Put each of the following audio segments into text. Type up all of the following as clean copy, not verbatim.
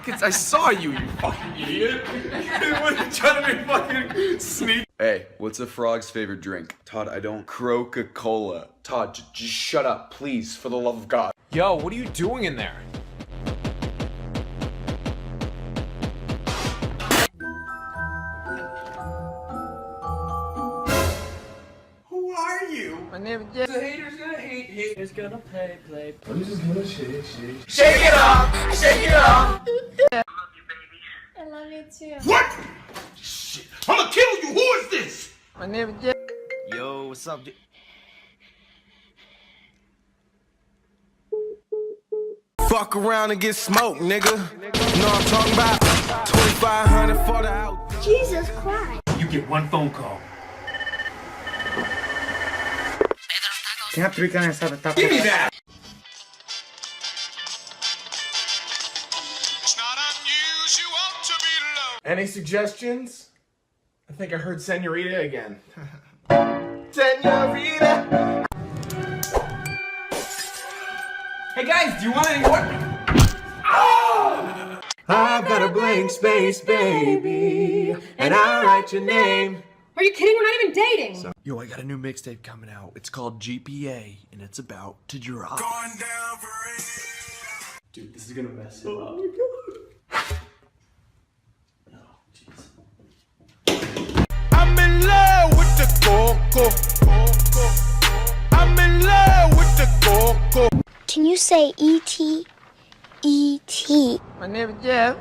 I saw you, you fucking idiot. You were trying to be fucking sneak. Hey, what's a frog's favorite drink? Todd, I don't. Coca-Cola. Todd, just shut up, please, for the love of God. Yo, what are you doing in there? Who are you? My name is Jeff. The haters gonna hate, haters gonna play. I'm just gonna shake. Shake it up! Shake it up! I love you too. What? Shit, I'm gonna kill you. Who is this? My name is Jeff. Yo, what's up, dude? Fuck around and get smoked, nigga. You know what I'm talking about? 2,500 for the out. Jesus Christ. You get one phone call. Can I have 3 carnes asada tacos? Give me that! It's not unusual to be low. Any suggestions? I think I heard Senorita again. Senorita! Hey guys, do you want any more? Oh! I've got a blank space, baby, and I'll write your name. Are you kidding? We're not even dating. Yo, I got a new mixtape coming out. It's called GPA, and it's about to drop. Going down for it. Dude, this is gonna mess him up. Oh, jeez. I'm in love with the coco. I'm in love with the coco. Can you say E.T.? E.T. My name is Jeff.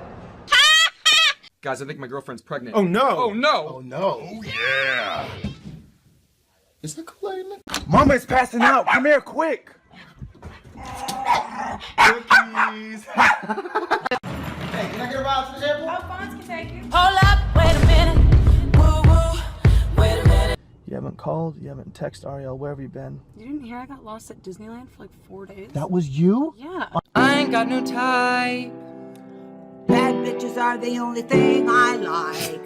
Guys, I think my girlfriend's pregnant. Oh no! Oh no! Oh no! Oh yeah! Is that Kool-Aid? Mama is passing out. Come here, quick. Cookies! Hey, can I get a ride to the airport? Alphonse can take you. Hold up, wait a minute. Woo woo, wait a minute. You haven't called, you haven't texted Ariel, where have you been? You didn't hear I got lost at Disneyland for like 4 days? That was you? Yeah. I ain't got no type. Bad bitches are the only thing I like.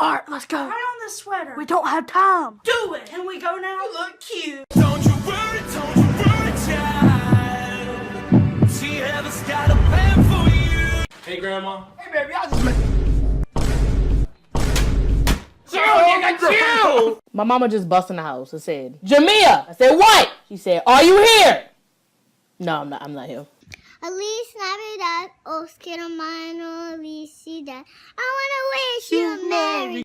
Alright, let's go. Try on this sweater. We don't have time. Do it. Can we go now? You look cute. Don't you worry, child. She has got a plan for you. Hey, Grandma. Hey, baby, I just met. My mama just bust in the house and said, Jamia! I said, what? She said, are you here? No, I'm not here. Feliz Navidad, os quiero mano felicidad. I wanna wish you a merry.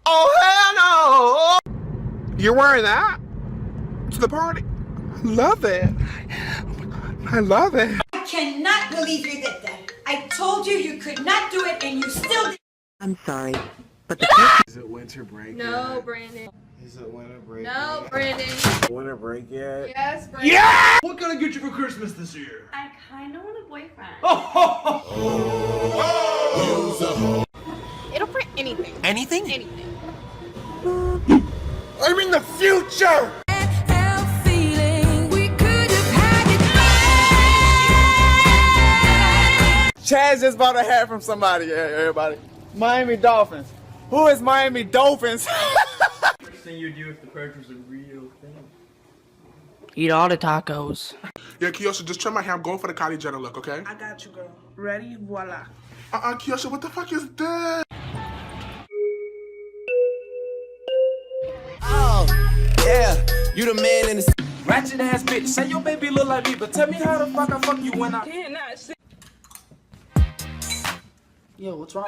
Oh, hell no. You're wearing that? To the party? I love it. I love it. I cannot believe you did that. I told you you could not do it and you still did. I'm sorry, but the Is it winter break No, yet? Brandon. Is it winter break No, yet? Brandon. Winter break yet? Yes, Brandon. Yeah! What can I get you for Christmas this year? I kind of want a boyfriend. It'll print anything. Anything? Anything. I'm in the future! Chaz just bought a hat from somebody, everybody. Miami Dolphins. Who is Miami Dolphins? First thing you do if the purge was a real thing. Eat all the tacos. Yeah, Kiyosha, just trim my hair. I'm going for the Kylie Jenner look, okay? I got you, girl. Ready? Voila. Kiyosha, what the fuck is this? Oh, yeah. You the man in the... Ratchet ass bitch, say your baby look like me, but tell me how the fuck I fuck you when I cannot see. Yo, what's wrong?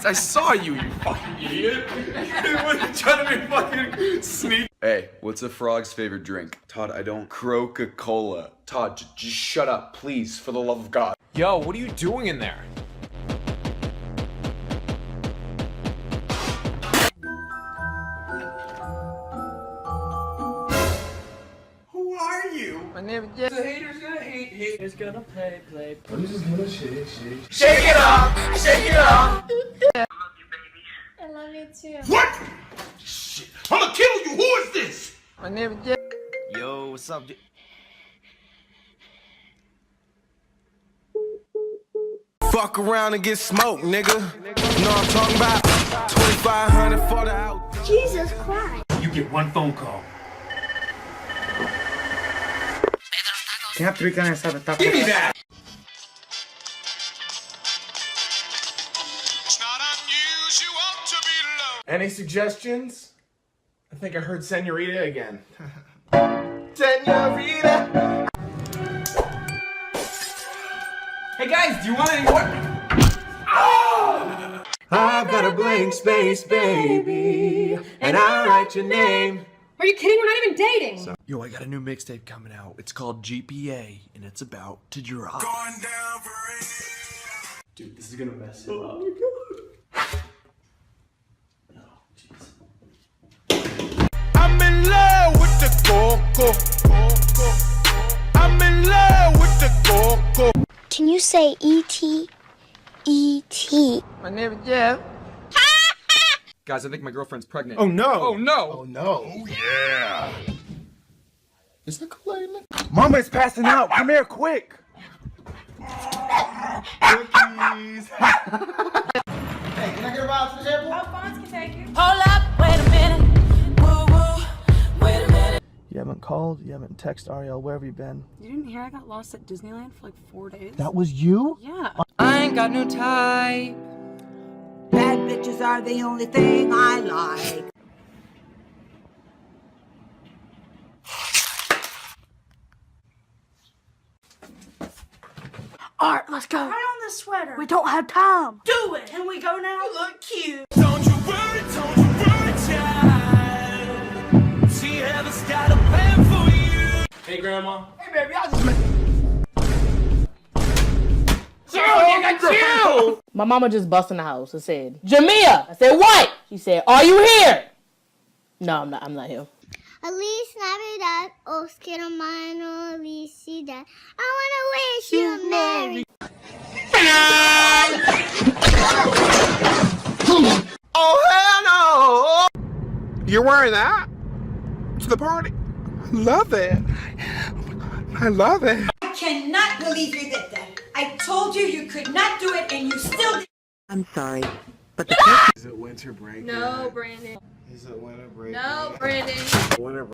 I saw you, you fucking idiot. You were trying to be fucking sneak. Hey, what's a frog's favorite drink? Todd, I don't. Coca-Cola. Todd, just shut up, please, for the love of God. Yo, what are you doing in there? Who are you? My name is Jeff. The haters gonna hate, haters gonna play. I'm just gonna shake. Shake it up! Shake it up! I love you too. What? Shit, I'm gonna kill you. Who is this? My name is Jeff. Yo, what's up, dude? Fuck around and get smoked, nigga. Know I'm talking about 2,500 for the out. Jesus Christ. You get one phone call. Can I have 3 carne asada tacos? Give me that. It's not unusual to be low. Any suggestions? I think I heard Senorita again. Senorita! Hey guys, do you want any more? I've got a blank space, baby, and I write your name. Are you kidding? We're not even dating. Yo, I got a new mixtape coming out. It's called GPA, and it's about to drop. Going down for it. Dude, this is gonna mess it up. I'm in love with the coco. I'm in love with the coco. Can you say E.T.? E.T. My name is Jeff. Guys, I think my girlfriend's pregnant. Oh no! Oh no! Oh no. Oh yeah. Is that Kalila? Mama is passing out. Come here, quick. Cookies. Hey, can I get a ride to the airport? Alphonse can take you. Hold up, wait a minute. Woo woo, wait a minute. You haven't called, you haven't texted Ariel, where have you been? You didn't hear I got lost at Disneyland for like 4 days? That was you? Yeah. I ain't got no type. Bad bitches are the only thing I like. Art, let's go. Try on this sweater. We don't have time. Do it. Can we go now? You look cute. Don't you worry, child. She has got a plan for you. Hey, Grandma. Hey baby, I just met. My mama just bust in the house and said, Jamia! I said, what? She said, are you here? No, I'm not here. Feliz Navidad, os quiero mano felicidad. I wanna wish you a merry. Oh hell no! You're wearing that? To the party? I love it. I love it. I cannot believe you did that. I told you you could not do it and you still did. I'm sorry, but Is it winter break? No, Brandon. Is it winter break? No, Brandon. Winter break.